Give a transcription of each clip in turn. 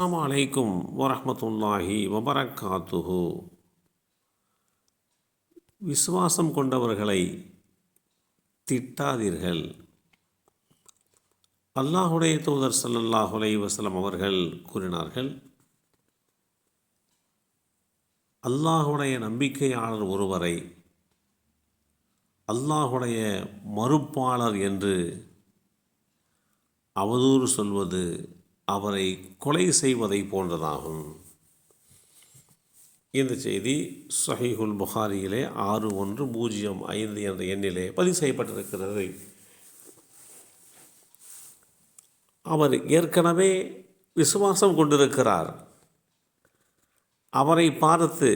அஸ்ஸலாமு அலைக்கும் வரஹ்மத்துல்லாஹி வபரக்காத்துஹு. விசுவாசம் கொண்டவர்களை திட்டாதீர்கள். அல்லாஹுடைய தூதர் ஸல்லல்லாஹு அலைஹி வஸல்லம் அவர்கள் கூறினார்கள், அல்லாஹுடைய நம்பிக்கையாளர் ஒருவரை அல்லாஹுடைய மறுப்பாளர் என்று அவதூறு சொல்வது அவரை கொலை செய்வதை போன்றதாகும். இந்த செய்தி ஸஹீஹுல் புகாரியிலே 6105 என்ற எண்ணிலே பதிவு செய்யப்பட்டிருக்கிறது. அவர் ஏற்கனவே விசுவாசம் கொண்டிருக்கிறார். அவரை பார்த்து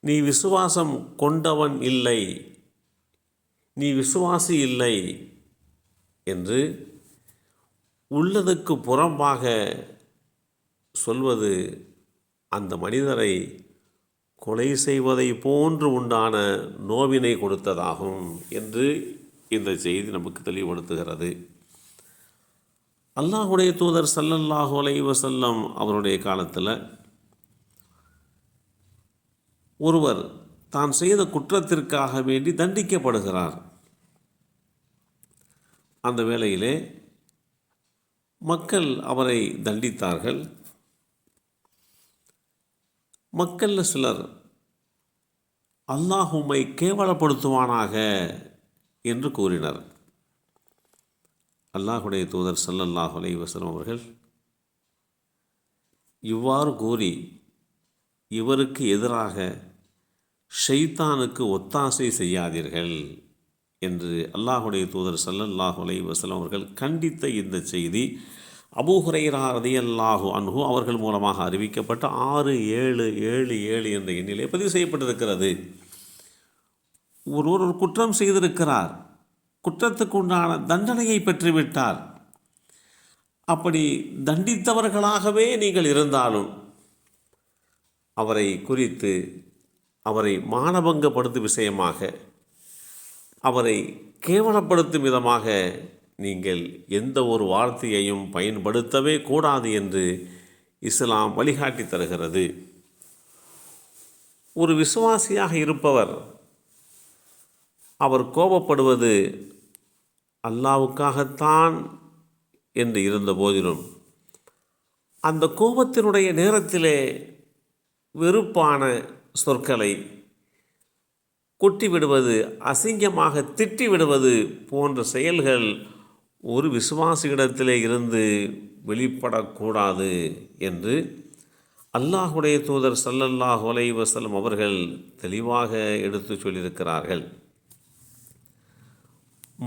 நீ விசுவாசம் கொண்டவன் இல்லை, நீ விசுவாசி இல்லை என்று உள்ளதுக்கு புறம்பாக சொல்வது அந்த மனிதரை கொலை செய்வதை போன்று உண்டான நோவினை கொடுத்ததாகும் என்று இந்த செய்தி நமக்கு தெளிவுபடுத்துகிறது. அல்லாஹுடைய தூதர் ஸல்லல்லாஹு அலைஹி வஸல்லம் அவருடைய காலத்தில் ஒருவர் தான் செய்த குற்றத்திற்காக வேண்டி தண்டிக்கப்படுகிறார். அந்த வேளையிலே மக்கள் அவரை தண்டித்தார்கள். மக்களில் சிலர் அல்லாஹ் உம்மை கேவலப்படுத்துவானாக என்று கூறினர். அல்லாஹுடைய தூதர் ஸல்லல்லாஹு அலைஹி வஸல்லம் அவர்கள் இவ்வாறு கூறி இவருக்கு எதிராக ஷைத்தானுக்கு ஒத்தாசை செய்யாதீர்கள் என்று அல்லாஹுடைய தூதர் ஸல்லல்லாஹு அலைஹி வஸல்லம் அவர்கள் கண்டித்த இந்த செய்தி அபூ ஹுரைரா ரலியல்லாஹு அன்ஹு அவர்கள் மூலமாக அறிவிக்கப்பட்ட 6777 என்ற எண்ணிலே பதிவு செய்யப்பட்டிருக்கிறது. ஒருவர் ஒரு குற்றம் செய்திருக்கிறார், குற்றத்துக்கு உண்டான தண்டனையை பெற்றுவிட்டார். அப்படி தண்டித்தவர்களாகவே நீங்கள் இருந்தாலும் அவரை குறித்து அவரை மானபங்கப்படுத்தும் விஷயமாக, அவரை கேவலப்படுத்தும் விதமாக நீங்கள் எந்த ஒரு வார்த்தையையும் பயன்படுத்தவே கூடாது என்று இஸ்லாம் வழிகாட்டி தருகிறது. ஒரு விசுவாசியாக இருப்பவர் அவர் கோபப்படுவது அல்லாஹ்வுக்காகத்தான் என்று இருந்த போதிலும் அந்த கோபத்தினுடைய நேரத்திலே வெறுப்பான சொற்களை கொட்டிவிடுவது, அசிங்கமாக திட்டிவிடுவது போன்ற செயல்கள் ஒரு விசுவாசியிடத்திலே இருந்து வெளிப்படக்கூடாது என்று அல்லாஹுடைய தூதர் ஸல்லல்லாஹு அலைஹி வஸல்லம் அவர்கள் தெளிவாக எடுத்து சொல்லியிருக்கிறார்கள்.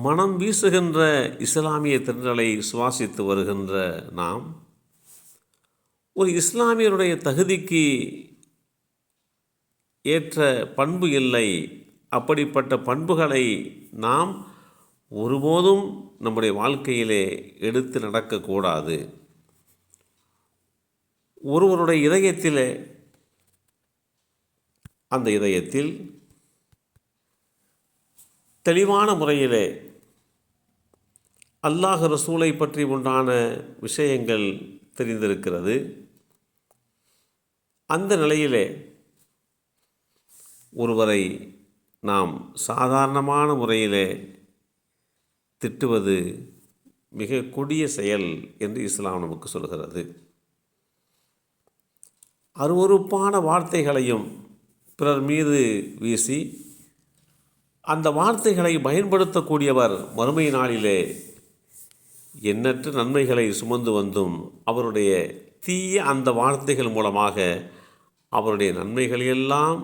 மனம் வீசுகின்ற இஸ்லாமிய தென்றலை சுவாசித்து வருகின்ற நாம் ஒரு இஸ்லாமியருடைய தகுதிக்கு ஏற்ற பண்பு இல்லை, அப்படிப்பட்ட பண்புகளை நாம் ஒருபோதும் நம்முடைய வாழ்க்கையிலே எடுத்து நடக்கக்கூடாது. ஒருவருடைய இதயத்திலே, அந்த இதயத்தில் தெளிவான முறையிலே அல்லாஹ் ரசூலை பற்றி உண்டான விஷயங்கள் தெரிந்திருக்கிறது. அந்த நிலையிலே ஒருவரை நாம் சாதாரணமான முறையிலே திட்டுவது மிக கொடிய செயல் என்று இஸ்லாம் நமக்கு சொல்கிறது. அருவருப்பான வார்த்தைகளையும் பிறர் மீது வீசி அந்த வார்த்தைகளை பயன்படுத்தக்கூடியவர் மறுமை நாளிலே எண்ணற்ற நன்மைகளை சுமந்து வந்தும் அவருடைய தீய அந்த வார்த்தைகள் மூலமாக அவருடைய நன்மைகளெல்லாம்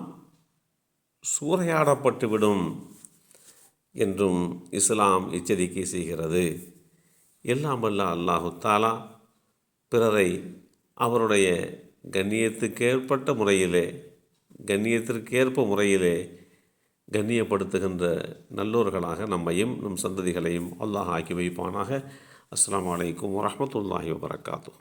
சூறையாடப்பட்டுவிடும் என்றும் இஸ்லாம் எச்சரிக்கை செய்கிறது. எல்லாம் வல்ல அல்லாஹு தஆலா பிறரை அவருடைய கண்ணியத்திற்கேற்ப முறையிலே கண்ணியப்படுத்துகின்ற நல்லோர்களாக நம்மையும் நம் சந்ததிகளையும் அல்லாஹ் ஆக்கி வைப்பானாக. அஸ்ஸலாமு அலைக்கும் வரஹ்மத்துல்லாஹி வபரகாத்துஹு.